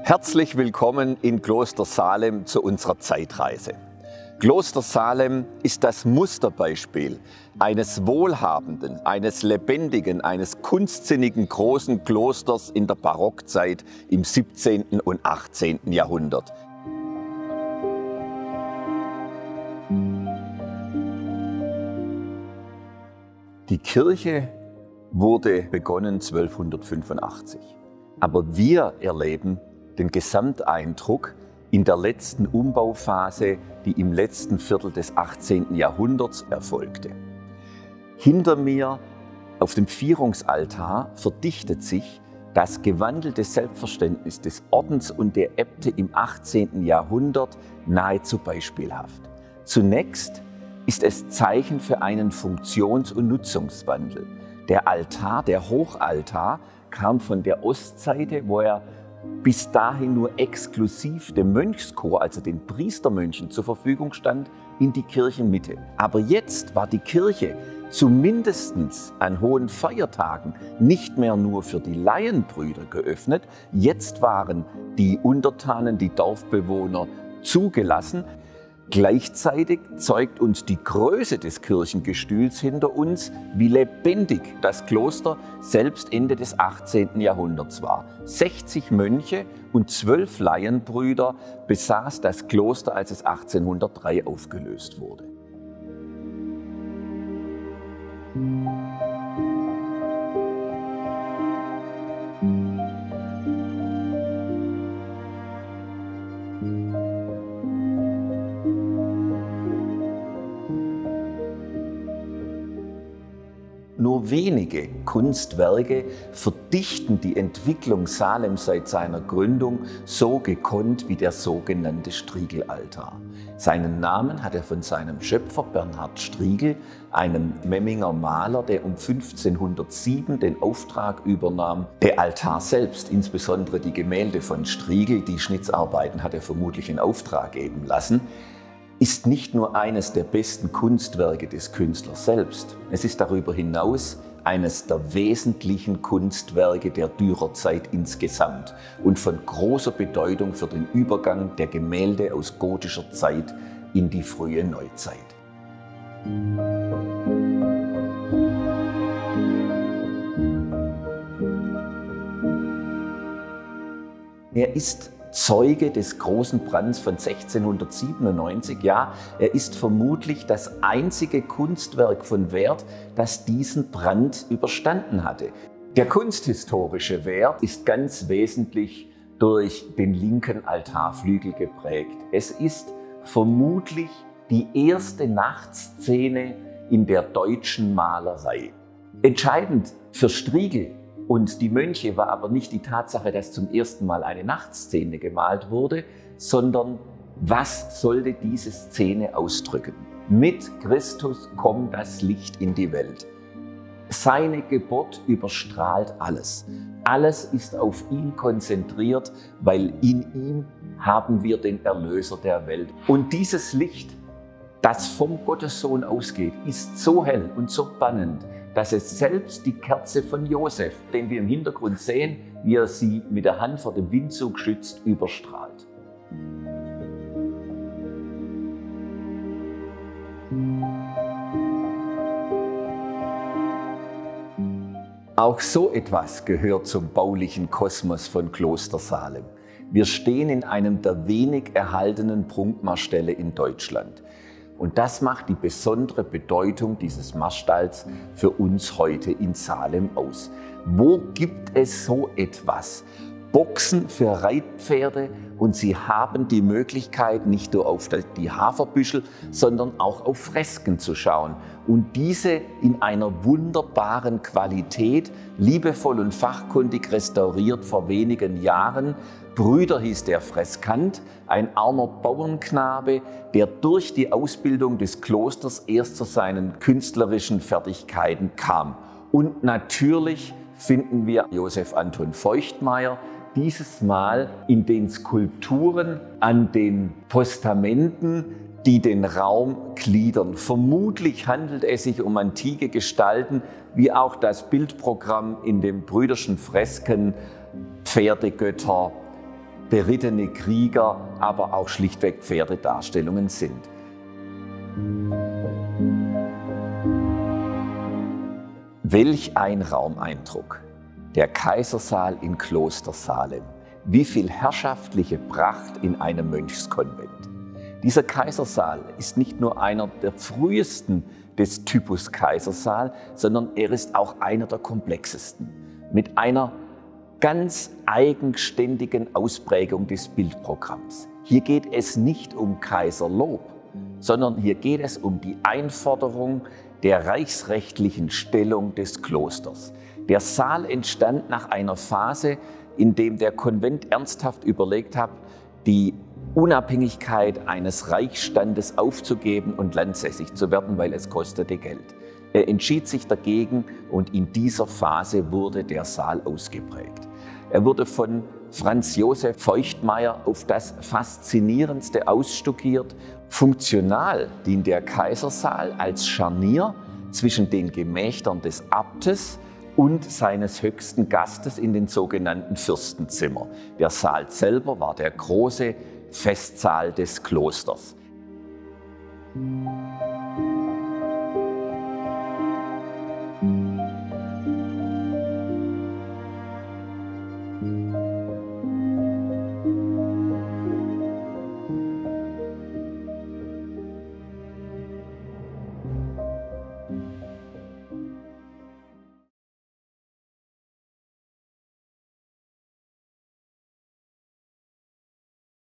Herzlich willkommen in Kloster Salem zu unserer Zeitreise. Kloster Salem ist das Musterbeispiel eines wohlhabenden, eines lebendigen, eines kunstsinnigen großen Klosters in der Barockzeit im 17. und 18. Jahrhundert. Die Kirche wurde begonnen 1285, aber wir erleben den Gesamteindruck in der letzten Umbauphase, die im letzten Viertel des 18. Jahrhunderts erfolgte. Hinter mir auf dem Vierungsaltar verdichtet sich das gewandelte Selbstverständnis des Ordens und der Äbte im 18. Jahrhundert nahezu beispielhaft. Zunächst ist es Zeichen für einen Funktions- und Nutzungswandel. Der Altar, der Hochaltar, kam von der Ostseite, wo er bis dahin nur exklusiv dem Mönchschor, also den Priestermönchen, zur Verfügung stand, in die Kirchenmitte. Aber jetzt war die Kirche zumindest an hohen Feiertagen nicht mehr nur für die Laienbrüder geöffnet, jetzt waren die Untertanen, die Dorfbewohner zugelassen. Gleichzeitig zeigt uns die Größe des Kirchengestühls hinter uns, wie lebendig das Kloster selbst Ende des 18. Jahrhunderts war. 60 Mönche und 12 Laienbrüder besaß das Kloster, als es 1803 aufgelöst wurde. Nur wenige Kunstwerke verdichten die Entwicklung Salems seit seiner Gründung so gekonnt wie der sogenannte Striegelaltar. Seinen Namen hat er von seinem Schöpfer Bernhard Striegel, einem Memminger Maler, der um 1507 den Auftrag übernahm. Der Altar selbst, insbesondere die Gemälde von Striegel, die Schnitzarbeiten hat er vermutlich in Auftrag geben lassen, ist nicht nur eines der besten Kunstwerke des Künstlers selbst, es ist darüber hinaus eines der wesentlichen Kunstwerke der Dürerzeit insgesamt und von großer Bedeutung für den Übergang der Gemälde aus gotischer Zeit in die frühe Neuzeit. Er ist Zeuge des großen Brands von 1697, ja, er ist vermutlich das einzige Kunstwerk von Wert, das diesen Brand überstanden hatte. Der kunsthistorische Wert ist ganz wesentlich durch den linken Altarflügel geprägt. Es ist vermutlich die erste Nachtszene in der deutschen Malerei. Entscheidend für Striegel und die Mönche war aber nicht die Tatsache, dass zum ersten Mal eine Nachtszene gemalt wurde, sondern was sollte diese Szene ausdrücken? Mit Christus kommt das Licht in die Welt. Seine Geburt überstrahlt alles. Alles ist auf ihn konzentriert, weil in ihm haben wir den Erlöser der Welt. Und dieses Licht, das vom Gottessohn ausgeht, ist so hell und so bannend, dass es selbst die Kerze von Josef, den wir im Hintergrund sehen, wie er sie mit der Hand vor dem Windzug schützt, überstrahlt. Auch so etwas gehört zum baulichen Kosmos von Kloster Salem. Wir stehen in einem der wenig erhaltenen Prunkmarställe in Deutschland. Und das macht die besondere Bedeutung dieses Marstalls für uns heute in Salem aus. Wo gibt es so etwas? Boxen für Reitpferde und sie haben die Möglichkeit, nicht nur auf die Haferbüschel, sondern auch auf Fresken zu schauen. Und diese in einer wunderbaren Qualität, liebevoll und fachkundig restauriert vor wenigen Jahren. Brüder hieß der Freskant, ein armer Bauernknabe, der durch die Ausbildung des Klosters erst zu seinen künstlerischen Fertigkeiten kam. Und natürlich finden wir Josef Anton Feuchtmayer, dieses Mal in den Skulpturen an den Postamenten, die den Raum gliedern. Vermutlich handelt es sich um antike Gestalten, wie auch das Bildprogramm in den Brüderschen Fresken, Pferdegötter, berittene Krieger, aber auch schlichtweg Pferdedarstellungen sind. Welch ein Raumeindruck! Der Kaisersaal in Kloster Salem. Wie viel herrschaftliche Pracht in einem Mönchskonvent. Dieser Kaisersaal ist nicht nur einer der frühesten des Typus Kaisersaal, sondern er ist auch einer der komplexesten. Mit einer ganz eigenständigen Ausprägung des Bildprogramms. Hier geht es nicht um Kaiserlob, sondern hier geht es um die Einforderung der reichsrechtlichen Stellung des Klosters. Der Saal entstand nach einer Phase, in dem der Konvent ernsthaft überlegt hat, die Unabhängigkeit eines Reichsstandes aufzugeben und landsässig zu werden, weil es kostete Geld. Er entschied sich dagegen und in dieser Phase wurde der Saal ausgeprägt. Er wurde von Franz Josef Feuchtmayer auf das Faszinierendste ausstückiert. Funktional dient der Kaisersaal als Scharnier zwischen den Gemächtern des Abtes und seines höchsten Gastes in den sogenannten Fürstenzimmer. Der Saal selber war der große Festsaal des Klosters.